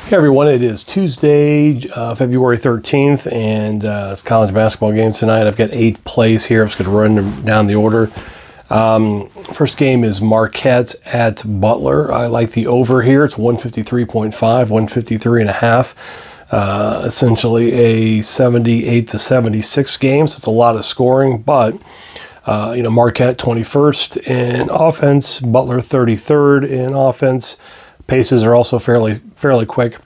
Hey everyone, it is Tuesday, February 13th, and it's college basketball games tonight. I've got 8 plays here. I'm just going to run them down the order. First game is Marquette at Butler. I like the over here. It's 153.5, 153.5. Essentially a 78 to 76 game, so it's a lot of scoring, but Marquette 21st in offense, Butler 33rd in offense. Paces are also fairly quick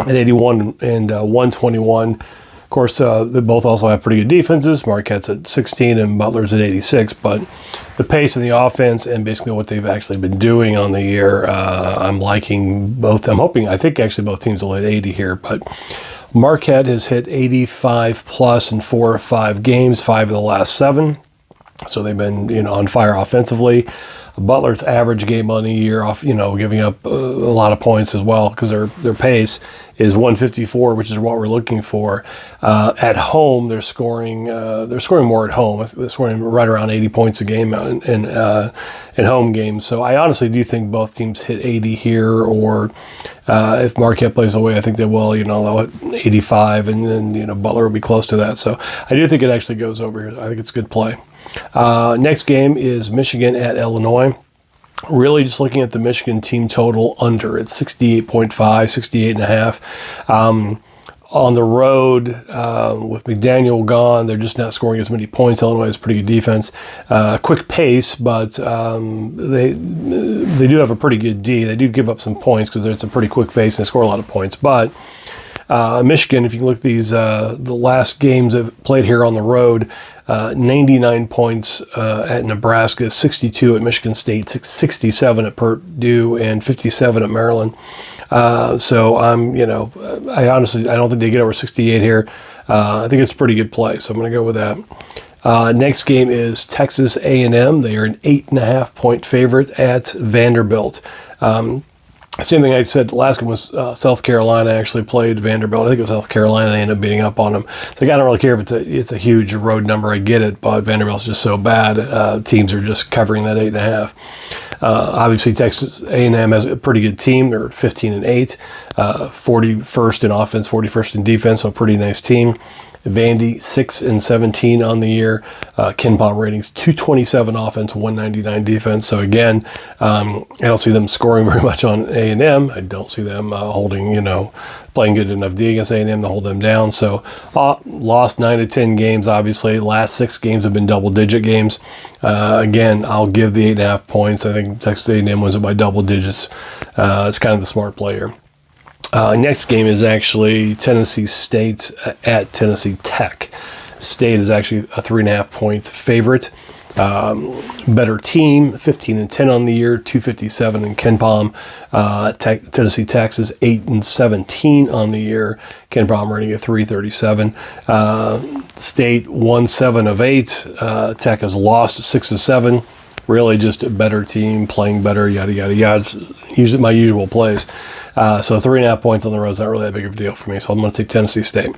at 81 and 121. Of course, they both also have pretty good defenses. Marquette's at 16 and Butler's at 86. But the pace of the offense and basically what they've actually been doing on the year, I'm liking both. I think actually both teams will hit 80 here. But Marquette has hit 85 plus in 4 or 5 games, 5 of the last 7. So they've been on fire offensively. Butler's average game on the year off, giving up a lot of points as well because their pace is 154, which is what we're looking for. At home, they're scoring more at home. They're scoring right around 80 points a game in home games. So I honestly do think both teams hit 80 here, or if Marquette plays away, I think they will. They'll hit 85, and then Butler will be close to that. So I do think it actually goes over here. I think it's a good play. Next game is Michigan at Illinois. Really just looking at the Michigan team total under. It's 68.5, 68.5. On the road, with McDaniel gone, they're just not scoring as many points. Illinois has pretty good defense. Quick pace, but they do have a pretty good D. They do give up some points because it's a pretty quick pace and they score a lot of points. But Michigan, if you look at these, the last games they've played here on the road, 99 points at Nebraska, 62 at Michigan State, 67 at Purdue, and 57 at Maryland. So I honestly don't think they get over 68 here. I think it's a pretty good play, so I'm going to go with that. Next game is Texas A&M. They are an 8.5 point favorite at Vanderbilt. Same thing I said. The last one was South Carolina actually played Vanderbilt. I think it was South Carolina. They ended up beating up on them. So I don't really care if it's a huge road number. I get it, but Vanderbilt's just so bad. Teams are just covering that 8.5. Obviously, Texas A&M has a pretty good team. They're 15 and 8, 41st in offense, 41st in defense. So a pretty nice team. Vandy 6 and 17 on the year. KenPom ratings 227 offense, 199 defense. So again, I don't see them scoring very much on A&M. I don't see them playing good enough D against A&M to hold them down. So lost 9 to 10 games. Obviously, last 6 games have been double-digit games. Again, I'll give the 8.5 points. I think Texas A&M wins it by double digits. It's kind of the smart player. Next game is actually Tennessee State at Tennessee Tech. State is actually a 3.5 point favorite. Better team, 15 and 10 on the year, 257 in KenPom. Tennessee Tech is 8 and 17 on the year. KenPom rating at 337. State won 7 of 8. Tech has lost 6 of 7. Really just a better team, playing better, yada, yada, yada. Use my usual plays. So 3.5 points on the road is not really that big of a deal for me. So I'm going to take Tennessee State.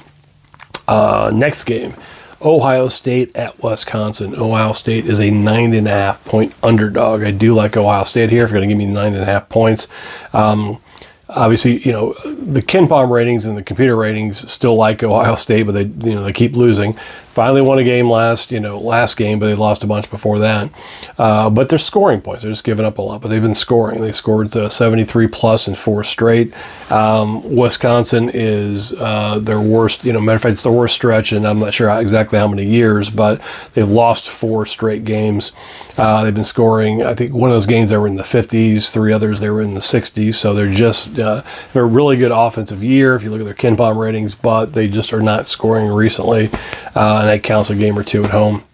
Next game, Ohio State at Wisconsin. Ohio State is a 9.5 point underdog. I do like Ohio State here if you're going to give me 9.5 points. Obviously, the KenPom ratings and the computer ratings still like Ohio State, but they keep losing. Finally won a game last game, but they lost a bunch before that. But they're scoring points. They're just giving up a lot, but they've been scoring. They scored 73 plus in 4 straight. Wisconsin is their worst, matter of fact, it's the worst stretch, and I'm not sure exactly how many years, but they've lost 4 straight games. They've been scoring, I think one of those games they were in the 50s, 3 others they were in the 60s, so they're just, they're a really good offensive year if you look at their KenPom ratings, but they just are not scoring recently. And that counts a game or 2 at home.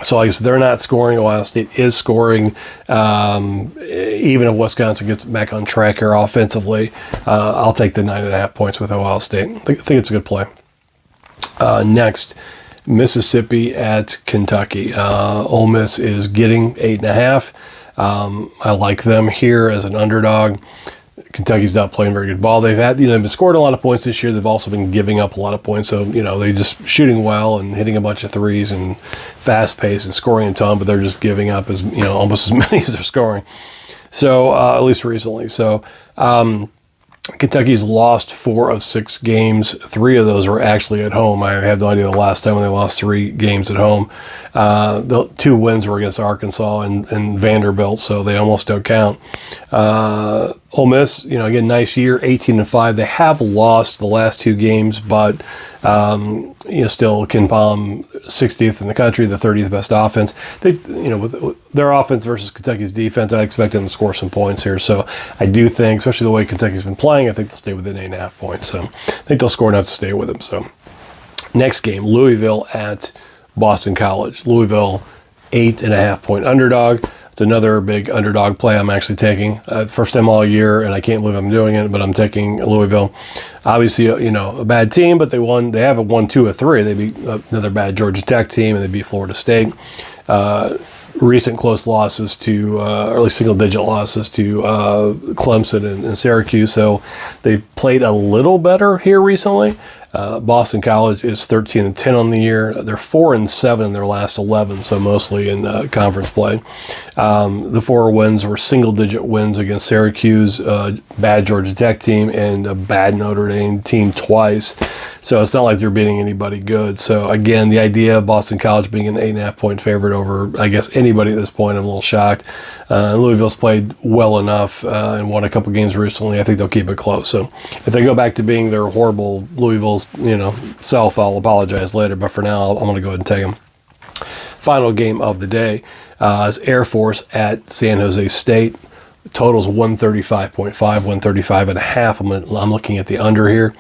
So like I said, they're not scoring. Ohio State is scoring. Even if Wisconsin gets back on track here offensively, I'll take the 9.5 points with Ohio State. I think it's a good play. Next, Mississippi at Kentucky. Ole Miss is getting 8.5. I like them here as an underdog. Kentucky's not playing very good ball. They've been scoring a lot of points this year. They've also been giving up a lot of points. So, they're just shooting well and hitting a bunch of threes and fast pace and scoring a ton, but they're just giving up almost as many as they're scoring. So, at least recently. So, Kentucky's lost 4 of 6 games. 3 of those were actually at home. I have no idea the last time when they lost 3 games at home. The 2 wins were against Arkansas and Vanderbilt, so they almost don't count. Ole Miss, again, nice year, 18-5. They have lost the last 2 games, but still Ken Palm, 60th in the country, the 30th best offense. They, with their offense versus Kentucky's defense, I expect them to score some points here. So I do think, especially the way Kentucky's been playing, I think they'll stay within 8.5 points. So I think they'll score enough to stay with them. So next game, Louisville at Boston College. Louisville, 8.5 point underdog. It's another big underdog play I'm actually taking. First time all year, and I can't believe I'm doing it, but I'm taking Louisville. Obviously, a bad team, but they won. They haven't won 2 of 3. They beat another bad Georgia Tech team, and they beat Florida State. Recent close losses to, or at least single-digit losses to Clemson and Syracuse. So they've played a little better here recently. Boston College is 13-10 on the year. They're 4-7 in their last 11, so mostly in conference play. The 4 wins were single-digit wins against Syracuse, bad Georgia Tech team, and a bad Notre Dame team twice. So it's not like they're beating anybody good. So again, the idea of Boston College being an 8.5 point favorite over, I guess, anybody at this point, I'm a little shocked. Louisville's played well enough and won a couple games recently. I think they'll keep it close. So if they go back to being their horrible Louisville's self, I'll apologize later. But for now, I'm going to go ahead and take them. Final game of the day is Air Force at San Jose State. Total's 135.5, 135.5. I'm looking at the under here.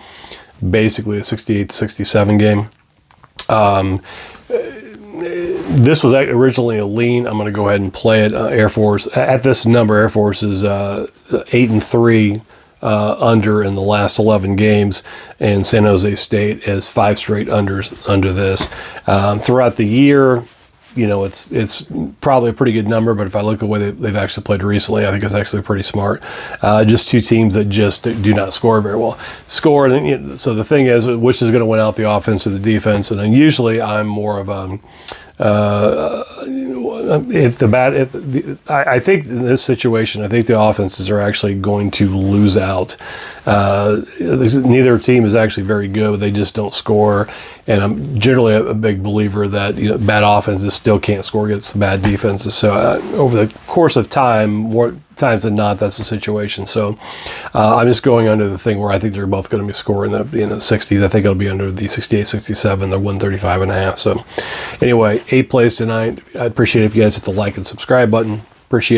Basically a 68-67 game. This was originally a lean. I'm going to go ahead and play it. Air Force at this number. Air Force is 8-3 under in the last 11 games, and San Jose State is 5 straight unders under this. Throughout the year, it's probably a pretty good number, but if I look at the way they've actually played recently, I think it's actually pretty smart. Just 2 teams that just do not score very well. So the thing is, which is going to win out, the offense or the defense? And usually I'm more of I think in this situation, I think the offenses are actually going to lose out. Neither team is actually very good. They just don't score. And I'm generally a big believer that bad offenses still can't score against bad defenses. So over the course of time, more times than not, that's the situation. So I'm just going under the thing where I think they're both going to be scoring in the 60s. I think it'll be under the 68-67, the 135.5. So anyway, 8 plays tonight. I appreciate it if you guys hit the like and subscribe button. Appreciate it.